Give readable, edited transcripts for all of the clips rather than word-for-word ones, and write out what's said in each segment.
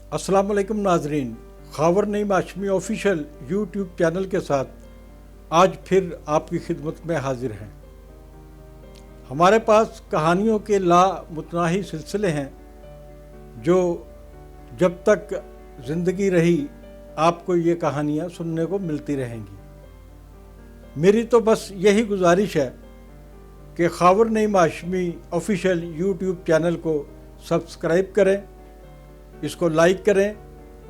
अस्सलाम वालेकुम नाजरीन, Khawar Naeem Hashmi official YouTube channel के साथ आज फिर आपकी खिदमत में हाजिर हैं। हमारे पास कहानियों के लामुतनाही सिलसिले हैं जो जब तक ज़िंदगी रही आपको ये कहानियाँ सुनने को मिलती रहेंगी। मेरी तो बस यही गुजारिश है कि Khawar Naeem Hashmi official YouTube channel को सब्सक्राइब करें, इसको लाइक करें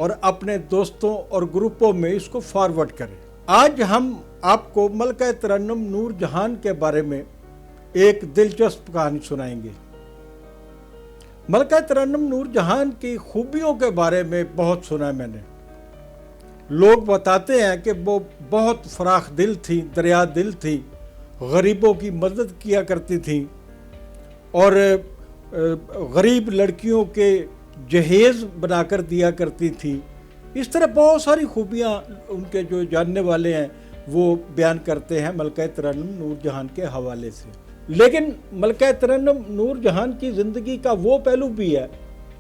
और अपने दोस्तों और ग्रुपों में इसको फॉरवर्ड करें। आज हम आपको मलका तरन्नुम नूर जहान के बारे में एक दिलचस्प कहानी सुनाएंगे। मलका तरन्नुम नूर जहान की खूबियों के बारे में बहुत सुना है मैंने। लोग बताते हैं कि वो बहुत फराख दिल थी, दरिया दिल थी, गरीबों की मदद किया करती थी और गरीब लड़कियों के जहेज़ बनाकर दिया करती थी। इस तरह बहुत सारी खूबियाँ उनके जो जानने वाले हैं वो बयान करते हैं मलका तरन्नुम नूर जहान के हवाले से। लेकिन मलका तरन्नुम नूर जहान की ज़िंदगी का वो पहलू भी है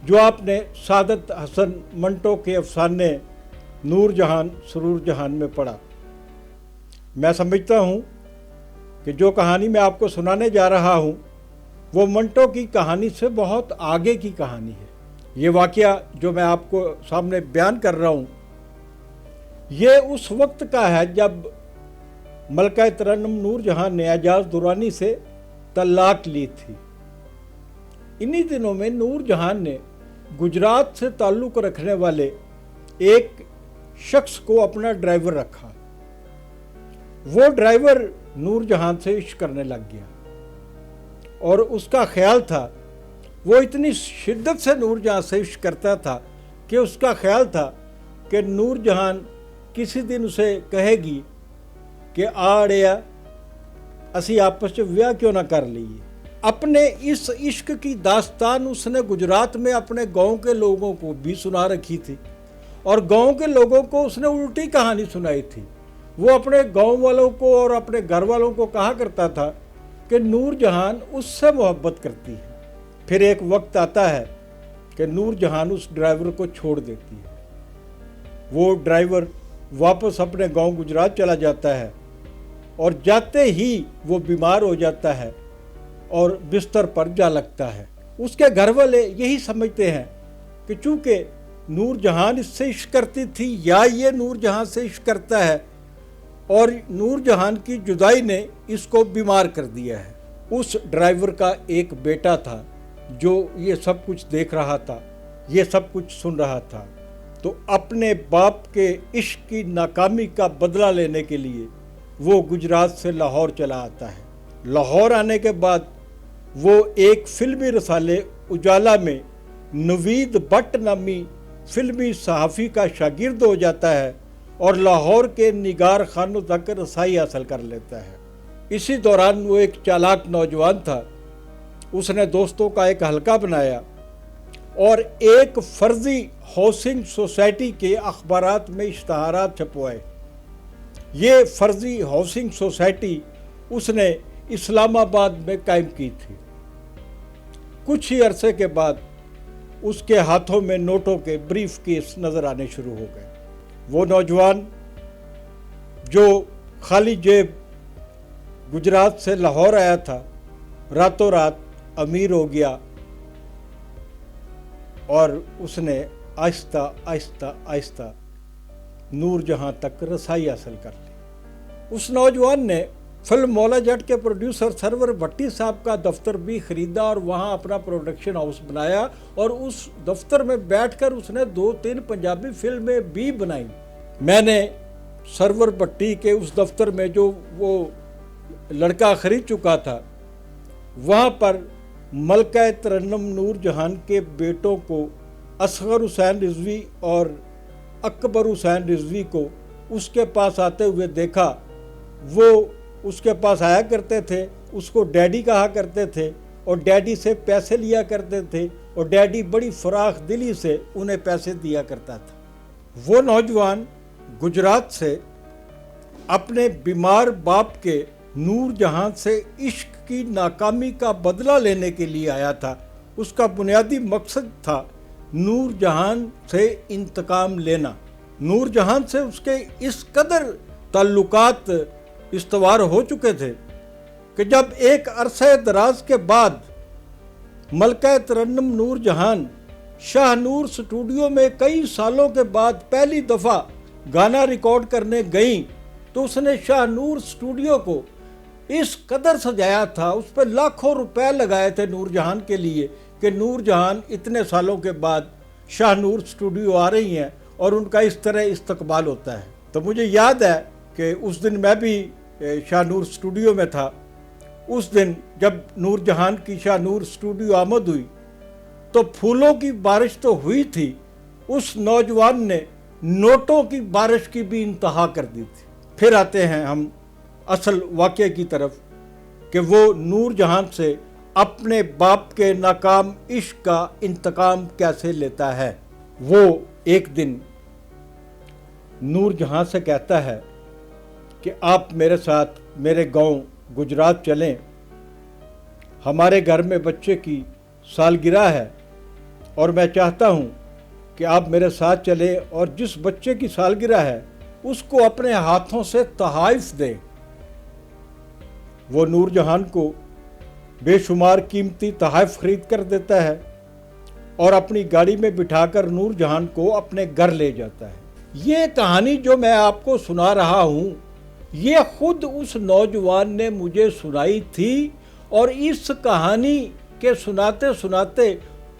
जो आपने सादत हसन मंटो के अफसाने नूर जहान सुरूर जहान में पढ़ा। मैं समझता हूँ कि जो कहानी मैं आपको सुनाने जा रहा हूँ वो मंटो की कहानी से बहुत आगे की कहानी है। ये वाक़या जो मैं आपको सामने बयान कर रहा हूँ ये उस वक्त का है जब मलका तरन्नुम नूर जहान ने एजाज दुरानी से तलाक ली थी। इन्हीं दिनों में नूर जहान ने गुजरात से ताल्लुक़ रखने वाले एक शख्स को अपना ड्राइवर रखा। वो ड्राइवर नूर जहान से इश्क करने लग गया और उसका ख्याल था, वो इतनी शिद्दत से नूर जहां से इश्क करता था कि उसका ख्याल था कि नूर जहान किसी दिन उसे कहेगी कि आड़िया असी आपस में ब्याह क्यों ना कर लिए। अपने इस इश्क की दास्तान उसने गुजरात में अपने गांव के लोगों को भी सुना रखी थी और गांव के लोगों को उसने उल्टी कहानी सुनाई थी। वो अपने गांव वालों को और अपने घर वालों को कहा करता था कि नूर जहान उससे मोहब्बत करती है। फिर एक वक्त आता है कि नूर जहान उस ड्राइवर को छोड़ देती है। वो ड्राइवर वापस अपने गांव गुजरात चला जाता है और जाते ही वो बीमार हो जाता है और बिस्तर पर जा लगता है। उसके घर वाले यही समझते हैं कि चूँकि नूर जहान इससे इश्क करती थी या ये नूर जहान से इश्क करता है और नूर जहान की जुदाई ने इसको बीमार कर दिया है। उस ड्राइवर का एक बेटा था जो ये सब कुछ देख रहा था, ये सब कुछ सुन रहा था। तो अपने बाप के इश्क की नाकामी का बदला लेने के लिए वो गुजरात से लाहौर चला आता है। लाहौर आने के बाद वो एक फिल्मी रसाले उजाला में नवीद भट्ट नामी फिल्मी सहाफ़ी का शागिर्द हो जाता है और लाहौर के निगार खानों तक रसाई हासिल कर लेता है। इसी दौरान वो एक चालाक नौजवान था। उसने दोस्तों का एक हलका बनाया और एक फर्जी हाउसिंग सोसाइटी के अखबारात में इश्तहारात छपवाए। ये फर्जी हाउसिंग सोसाइटी उसने इस्लामाबाद में कायम की थी। कुछ ही अरसे के बाद उसके हाथों में नोटों के ब्रीफ केस नज़र आने शुरू हो गए। वो नौजवान जो खाली जेब गुजरात से लाहौर आया था रातों रात अमीर हो गया और उसने आहिस्ता आहिस्ता आहिस्ता नूर जहां तक रसाई हासिल कर ली। उस नौजवान ने फिल्म मौला जट के प्रोड्यूसर सरवर भट्टी साहब का दफ्तर भी खरीदा और वहां अपना प्रोडक्शन हाउस बनाया और उस दफ्तर में बैठकर उसने 2-3 पंजाबी फिल्में भी बनाई। मैंने सरवर भट्टी के उस दफ्तर में जो वो लड़का खरीद चुका था वहाँ पर मलका तरन्नुम नूर जहान के बेटों को असगर हुसैन रिजवी और अकबर हुसैन रिजवी को उसके पास आते हुए देखा। वो उसके पास आया करते थे, उसको डैडी कहा करते थे और डैडी से पैसे लिया करते थे और डैडी बड़ी फराख दिली से उन्हें पैसे दिया करता था। वो नौजवान गुजरात से अपने बीमार बाप के नूर जहां से इश्क की नाकामी का बदला लेने के लिए आया था। उसका बुनियादी मकसद था نور جہان سے انتقام لینا۔ نور جہان سے اس کے اس قدر تعلقات استوار ہو چکے تھے کہ جب ایک عرصہ دراز کے بعد ملکہ ترنم نور جہان شاہ نور سٹوڈیو میں کئی سالوں کے بعد پہلی دفعہ گانا ریکارڈ کرنے گئیں تو اس نے شاہ نور سٹوڈیو کو اس قدر سجایا تھا، اس پہ لاکھوں روپے لگائے تھے نور جہان کے لیے کہ نور جہان اتنے سالوں کے بعد شاہ نور سٹوڈیو آ رہی ہیں اور ان کا اس طرح استقبال ہوتا ہے۔ تو مجھے یاد ہے کہ اس دن میں بھی شاہ نور سٹوڈیو میں تھا۔ اس دن جب نور جہان کی شاہ نور سٹوڈیو آمد ہوئی تو پھولوں کی بارش تو ہوئی تھی، اس نوجوان نے نوٹوں کی بارش کی بھی انتہا کر دی تھی۔ پھر آتے ہیں ہم اصل واقعے کی طرف کہ وہ نور جہان سے اپنے باپ کے ناکام عشق کا انتقام کیسے لیتا ہے۔ وہ ایک دن نور جہاں سے کہتا ہے کہ آپ میرے ساتھ میرے گاؤں گجرات چلیں، ہمارے گھر میں بچے کی سالگرہ ہے اور میں چاہتا ہوں کہ آپ میرے ساتھ چلیں اور جس بچے کی سالگرہ ہے اس کو اپنے ہاتھوں سے تحائف دیں۔ وہ نور جہان کو بے شمار قیمتی تحائف خرید کر دیتا ہے اور اپنی گاڑی میں بٹھا کر نور جہان کو اپنے گھر لے جاتا ہے۔ یہ کہانی جو میں آپ کو سنا رہا ہوں یہ خود اس نوجوان نے مجھے سنائی تھی، اور اس کہانی کے سناتے سناتے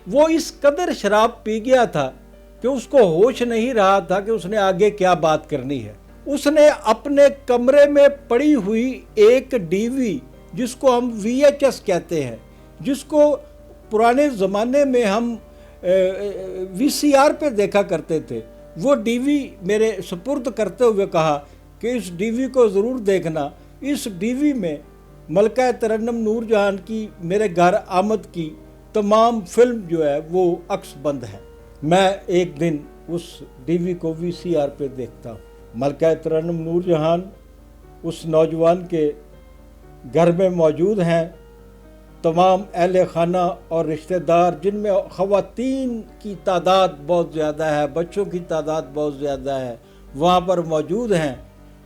وہ اس قدر شراب پی گیا تھا کہ اس کو ہوش نہیں رہا تھا کہ اس نے آگے کیا بات کرنی ہے۔ اس نے اپنے کمرے میں پڑی ہوئی ایک ڈی وی، جس کو ہم VHS کہتے ہیں، جس کو پرانے زمانے میں ہم VCR پہ دیکھا کرتے تھے، وہ ڈی وی میرے سپرد کرتے ہوئے کہا کہ اس ڈی وی کو ضرور دیکھنا۔ اس ڈی وی میں ملکہ ترنم نور جہان کی میرے گھر آمد کی تمام فلم جو ہے وہ عکس بند ہے۔ میں ایک دن اس ڈی وی کو VCR پہ دیکھتا ہوں، ملکہ ترنم نور جہان اس نوجوان کے گھر میں موجود ہیں، تمام اہل خانہ اور رشتہ دار جن میں خواتین کی تعداد بہت زیادہ ہے، بچوں کی تعداد بہت زیادہ ہے، وہاں پر موجود ہیں،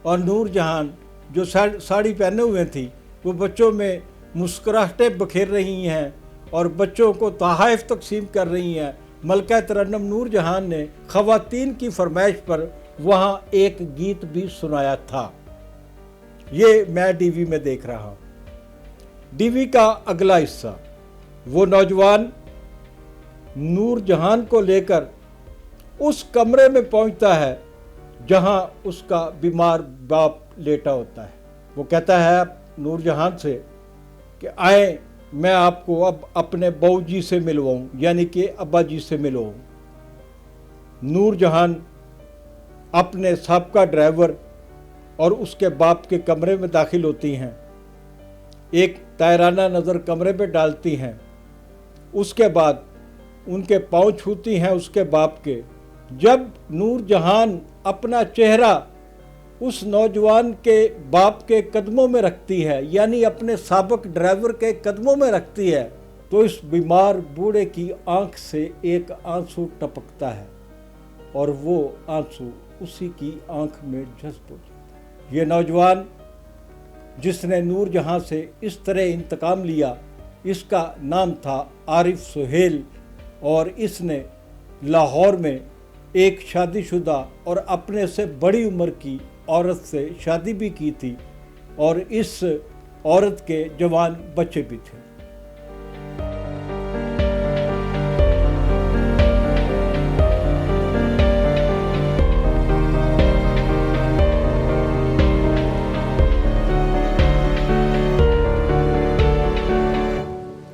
اور نور جہان جو ساڑی پہنے ہوئے تھی وہ بچوں میں مسکراہٹیں بکھیر رہی ہیں اور بچوں کو تحائف تقسیم کر رہی ہیں۔ ملکہ ترنم نور جہان نے خواتین کی فرمائش پر وہاں ایک گیت بھی سنایا تھا۔ یہ میں ڈی وی میں دیکھ رہا ہوں۔ ڈی وی کا اگلا حصہ، وہ نوجوان نور جہان کو لے کر اس کمرے میں پہنچتا ہے جہاں اس کا بیمار باپ لیٹا ہوتا ہے۔ وہ کہتا ہے نور جہان سے کہ آئیں میں آپ کو اب اپنے بہو جی سے ملواؤں، یعنی کہ ابا جی سے ملواؤں۔ نور جہان اپنے سابقہ ڈرائیور اور اس کے باپ کے کمرے میں داخل ہوتی ہیں، ایک طائرانہ نظر کمرے پہ ڈالتی ہیں، اس کے بعد ان کے پاؤں چھوتی ہیں اس کے باپ کے۔ جب نور جہان اپنا چہرہ اس نوجوان کے باپ کے قدموں میں رکھتی ہے، یعنی اپنے سابق ڈرائیور کے قدموں میں رکھتی ہے، تو اس بیمار بوڑھے کی آنکھ سے ایک آنسو ٹپکتا ہے اور وہ آنسو اسی کی آنکھ میں جذب ہو جاتا ہے۔ یہ نوجوان جس نے نور جہاں سے اس طرح انتقام لیا، اس کا نام تھا عارف سہیل، اور اس نے لاہور میں ایک شادی شدہ اور اپنے سے بڑی عمر کی عورت سے شادی بھی کی تھی، اور اس عورت کے جوان بچے بھی تھے۔